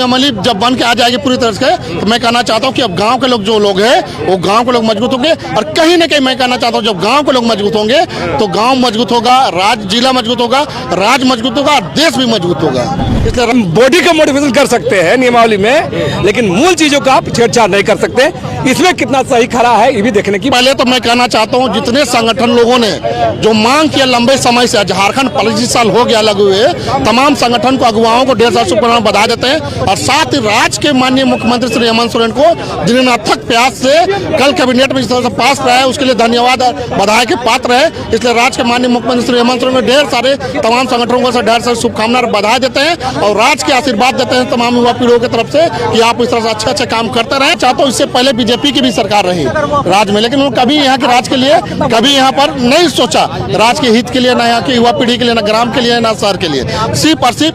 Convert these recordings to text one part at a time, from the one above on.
अमली जब बन के आ जाएगी पूरी तरह से, तो मैं कहना चाहता हूँ कि अब गांव के लोग जो लोग हैं वो गांव के लोग मजबूत होंगे। और कहीं ना कहीं मैं कहना चाहता हूँ जब गांव के लोग मजबूत होंगे तो गांव मजबूत होगा, जिला मजबूत होगा, राज्य मजबूत होगा, देश भी मजबूत होगा। इसलिए हम बॉडी का मॉडिफिकेशन कर सकते हैं नियमावली में, लेकिन मूल चीजों का आप छेड़छाड़ नहीं कर सकते। इसमें कितना सही खरा है ये भी देखने की। पहले तो मैं कहना चाहता हूँ जितने संगठन लोगों ने जो मांग किया लंबे समय से, झारखंड 25 साल हो गया लगे हुए, तमाम संगठन को अगुवाओं को 150 शुभकामनाएं बधा देते हैं। और साथ ही राज्य के माननीय मुख्यमंत्री श्री हेमंत सोरेन को जिन्होंने अथक प्रयास से कल कैबिनेट में जिस तरह से पास कराया है उसके लिए धन्यवाद बधाई के पात्र है। इसलिए राज्य के माननीय मुख्यमंत्री श्री हेमंत सोरेन को ढेर सारे तमाम संगठनों को ढेर सारी शुभकामनाएं बधाई देते हैं और राज्य के आशीर्वाद देते हैं तमाम युवा पीढ़ियों की तरफ से कि आप इस तरह से अच्छे अच्छे काम करते रहे। चाहता हूँ इससे पहले बीजेपी की भी सरकार रही राज्य में, लेकिन उन्होंने कभी यहाँ के राज्य के लिए कभी यहाँ पर नहीं सोचा, राज्य के हित के लिए, ना यहाँ की युवा पीढ़ी के लिए, ना ग्राम के लिए, ना शहर के लिए। सिर्फ और सिर्फ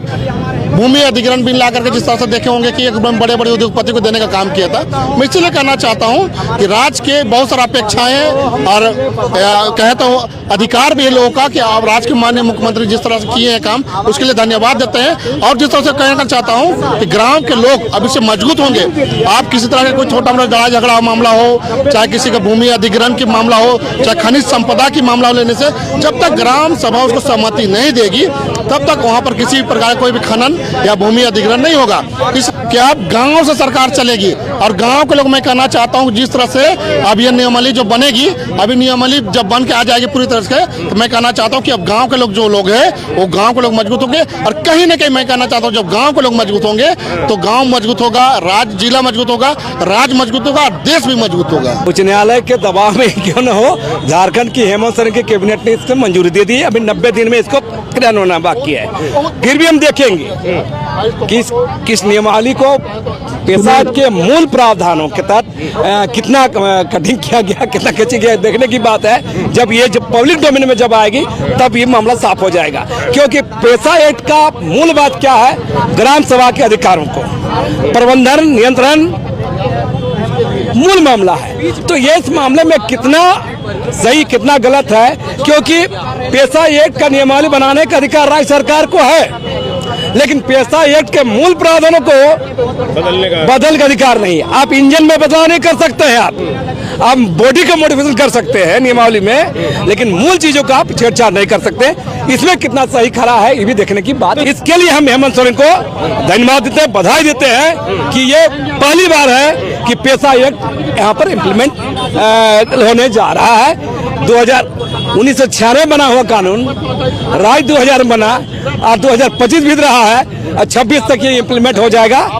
भूमि अधिग्रहण बिल ला करके जिस तरह से देखे होंगे कि एकदम बड़े बड़े उद्योगपति को देने का काम किया था। मैं इसलिए कहना चाहता हूं कि राज्य के बहुत सारी अपेक्षाएं और कहे तो अधिकार भी है लोगों का कि आप राज्य के माननीय मुख्यमंत्री जिस तरह से किए हैं काम उसके लिए धन्यवाद देते हैं। और जिस तरह से कहना चाहता हूं कि ग्राम के लोग अब इससे मजबूत होंगे। आप किसी तरह का कोई छोटा मोटा लड़ाई झगड़ा मामला हो, चाहे किसी का भूमि अधिग्रहण की मामला हो, चाहे खनिज संपदा की मामला हो, लेने से जब तक ग्राम सभा उसको सहमति नहीं देगी तब तक वहां पर किसी प्रकार कोई भी खनन या भूमि अधिग्रहण नहीं होगा। क्या अब गांव से सरकार चलेगी और गांव के लोग मैं कहना चाहता हूं जिस तरह से अब ये नियमावली जो बनेगी, अभी नियमावली जब बन के आ जाएगी पूरी तरह से, तो मैं कहना चाहता हूं कि अब गांव के लोग जो लोग हैं वो गांव के लोग मजबूत होंगे। और कहीं ना कहीं मैं कहना चाहता हूं जब गांव के लोग मजबूत होंगे तो गांव मजबूत होगा, जिला मजबूत होगा, राज्य मजबूत होगा, देश भी मजबूत होगा। उच्च न्यायालय के दबाव में क्यों न हो, झारखंड की हेमंत सोरेन के कैबिनेट ने इसको मंजूरी दे दी है। अभी 90 दिन में इसको क्रियान्वयन होना बाकी है। फिर भी हम देखेंगे किस नियमावली को पेशा के मूल प्रावधानों के तहत कितना कठिन किया गया, कितना खींची गया, देखने की बात है। जब पब्लिक डोमेन में जब आएगी तब ये मामला साफ हो जाएगा। क्योंकि पेशा एक्ट का मूल बात क्या है, ग्राम सभा के अधिकारों को प्रबंधन नियंत्रण मूल मामला है। तो ये इस मामले में कितना सही कितना गलत है, क्योंकि पेशा एक्ट का नियमावली बनाने का अधिकार राज्य सरकार को है, लेकिन पेशा एक्ट के मूल प्रावधानों को बदलने का अधिकार नहीं है। आप इंजन में बदलाव नहीं कर सकते हैं, आप बॉडी का मॉडिफिकेशन कर सकते हैं नियमावली में, लेकिन मूल चीजों का आप छेड़छाड़ नहीं कर सकते। इसमें कितना सही खरा है ये भी देखने की बात। इसके लिए हम हेमंत सोरेन को धन्यवाद देते हैं, बधाई देते हैं कि ये पहली बार है कि पेशा एक्ट यहाँ पर इम्प्लीमेंट होने जा रहा है। 1996 बना हुआ कानून राज्य 2000 बना और 2025 बीत रहा है और 26 तक ये इम्प्लीमेंट हो जाएगा।